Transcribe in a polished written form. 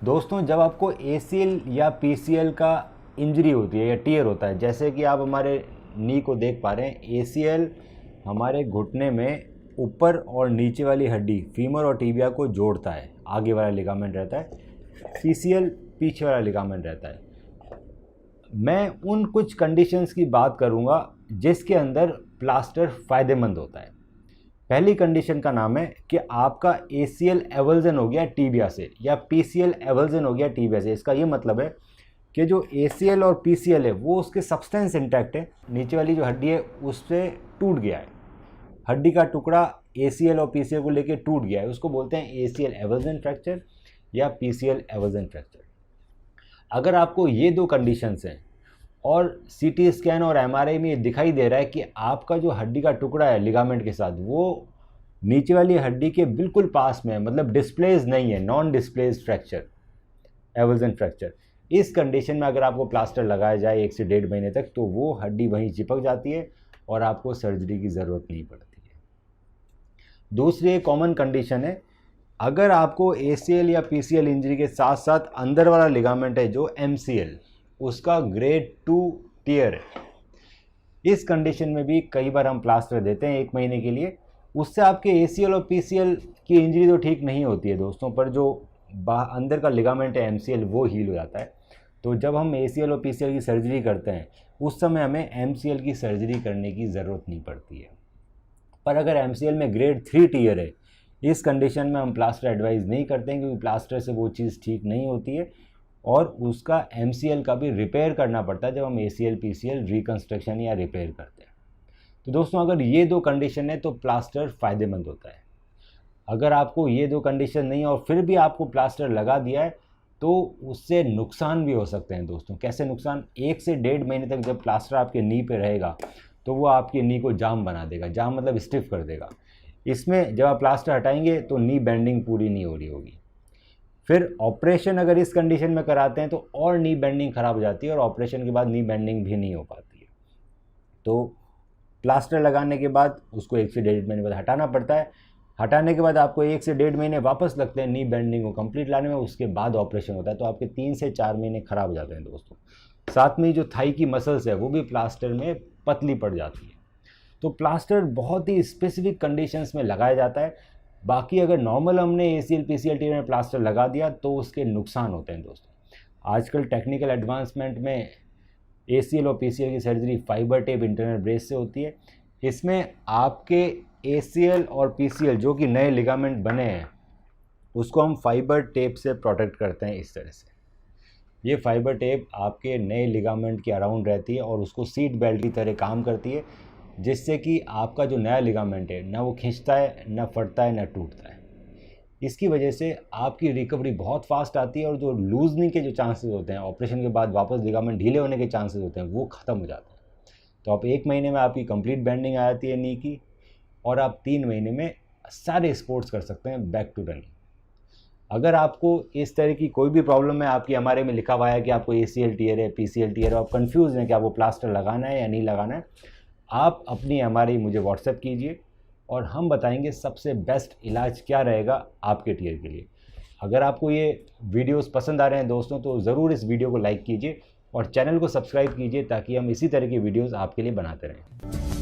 दोस्तों, जब आपको एसीएल या पीसीएल का इंजरी होती है या टीयर होता है, जैसे कि आप हमारे नी को देख पा रहे हैं, एसीएल हमारे घुटने में ऊपर और नीचे वाली हड्डी फीमर और टीबिया को जोड़ता है, आगे वाला लिगामेंट रहता है, पीसीएल पीछे वाला लिगामेंट रहता है। मैं उन कुछ कंडीशंस की बात करूंगा जिसके अंदर प्लास्टर फ़ायदेमंद होता है। पहली कंडीशन का नाम है कि आपका एसीएल एवल्जन हो गया टीबिया से या पीसीएल एवल्जन हो गया टीबिया से। इसका ये मतलब है कि जो एसीएल और पीसीएल है वो उसके सब्सटेंस इंटैक्ट है, नीचे वाली जो हड्डी है उससे टूट गया है, हड्डी का टुकड़ा एसीएल और पीसीएल को लेके टूट गया है, उसको बोलते हैं एसीएल एवल्जन फ्रैक्चर या पीसीएल एवल्जन फ्रैक्चर। अगर आपको ये दो कंडीशंस हैं और सीटी स्कैन और एमआरआई में ये दिखाई दे रहा है कि आपका जो हड्डी का टुकड़ा है लिगामेंट के साथ वो नीचे वाली हड्डी के बिल्कुल पास में है, मतलब डिस्प्लेस नहीं है, non displace fracture, avulsion fracture, इस कंडीशन में अगर आपको प्लास्टर लगाया जाए 1 से 1.5 महीने तक तो वो हड्डी वहीं चिपक जाती है और आपको सर्जरी की ज़रूरत नहीं पड़ती है। दूसरी एक कॉमन कंडीशन है, अगर आपको एसीएल या पीसीएल इंजरी के साथ साथ अंदर वाला लिगामेंट है जो एमसीएल, उसका ग्रेड 2 टियर है, इस कंडीशन में भी कई बार हम प्लास्टर देते हैं 1 महीने के लिए। उससे आपके एसीएल और पीसीएल की इंजरी तो ठीक नहीं होती है दोस्तों, पर जो अंदर का लिगामेंट है एमसीएल वो हील हो जाता है। तो जब हम एसीएल और पीसीएल की सर्जरी करते हैं उस समय हमें एमसीएल की सर्जरी करने की ज़रूरत नहीं पड़ती है। पर अगर एमसीएल में ग्रेड 3 टियर है, इस कंडीशन में हम प्लास्टर एडवाइस नहीं करते हैं, क्योंकि प्लास्टर से वो चीज़ ठीक नहीं होती है और उसका एमसीएल का भी रिपेयर करना पड़ता है जब हम एसीएल पीसीएल रिकंस्ट्रक्शन या रिपेयर करते हैं। तो दोस्तों, अगर ये दो कंडीशन है तो प्लास्टर फ़ायदेमंद होता है। अगर आपको ये दो कंडीशन नहीं है और फिर भी आपको प्लास्टर लगा दिया है तो उससे नुकसान भी हो सकते हैं दोस्तों। कैसे नुकसान? 1 से 1.5 महीने तक जब प्लास्टर आपके नी पे रहेगा तो वो आपकी नी को जाम बना देगा, जाम मतलब स्टिफ कर देगा। इसमें जब आप प्लास्टर हटाएंगे तो नी बेंडिंग पूरी नहीं हो रही होगी। फिर ऑपरेशन अगर इस कंडीशन में कराते हैं तो और नी बेंडिंग ख़राब हो जाती है और ऑपरेशन के बाद नी बेंडिंग भी नहीं हो पाती है। तो प्लास्टर लगाने के बाद उसको 1 से 1.5 महीने बाद हटाना पड़ता है। हटाने के बाद आपको 1 से 1.5 महीने वापस लगते हैं नी बेंडिंग को कंप्लीट लाने में, उसके बाद ऑपरेशन होता है। तो आपके 3 से 4 महीने ख़राब हो जाते हैं दोस्तों। साथ में जो थाई की मसल्स है वो भी प्लास्टर में पतली पड़ जाती है। तो प्लास्टर बहुत ही स्पेसिफिक कंडीशंस में लगाया जाता है। बाकी अगर नॉर्मल हमने एसीएल पीसीएल टीयर में प्लास्टर लगा दिया तो उसके नुकसान होते हैं दोस्तों। आजकल टेक्निकल एडवांसमेंट में एसीएल और पीसीएल की surgery fibre tape internal brace से होती है। इसमें आपके एसीएल और पीसीएल जो कि नए लिगामेंट बने हैं उसको हम फाइबर टेप से प्रोटेक्ट करते हैं। इस तरह से ये फाइबर टेप आपके नए लिगामेंट के अराउंड रहती है और उसको सीट बेल्ट की तरह काम करती है, जिससे कि आपका जो नया लिगामेंट है ना वो खींचता है, ना फटता है, ना टूटता है। इसकी वजह से आपकी रिकवरी बहुत फास्ट आती है और जो लूजनिंग के जो चांसेस होते हैं, ऑपरेशन के बाद वापस लिगामेंट ढीले होने के चांसेस होते हैं, वो ख़त्म हो जाते हैं। तो आप 1 महीने में आपकी कंप्लीट बेंडिंग आ जाती है नी की और आप 3 महीने में सारे स्पोर्ट्स कर सकते हैं बैक टू रनिंग। अगर आपको इस तरह की कोई भी प्रॉब्लम है, आपकी एमआरआई में लिखा हुआ है कि आपको एसीएल टियर है, पीसीएल टियर है, आप कंफ्यूज हैं कि आपको प्लास्टर लगाना है या नहीं लगाना है, आप अपनी एमआरआई मुझे व्हाट्सएप कीजिए और हम बताएंगे सबसे बेस्ट इलाज क्या रहेगा आपके टियर के लिए। अगर आपको ये वीडियोस पसंद आ रहे हैं दोस्तों तो ज़रूर इस वीडियो को लाइक कीजिए और चैनल को सब्सक्राइब कीजिए ताकि हम इसी तरह की वीडियोस आपके लिए बनाते रहें।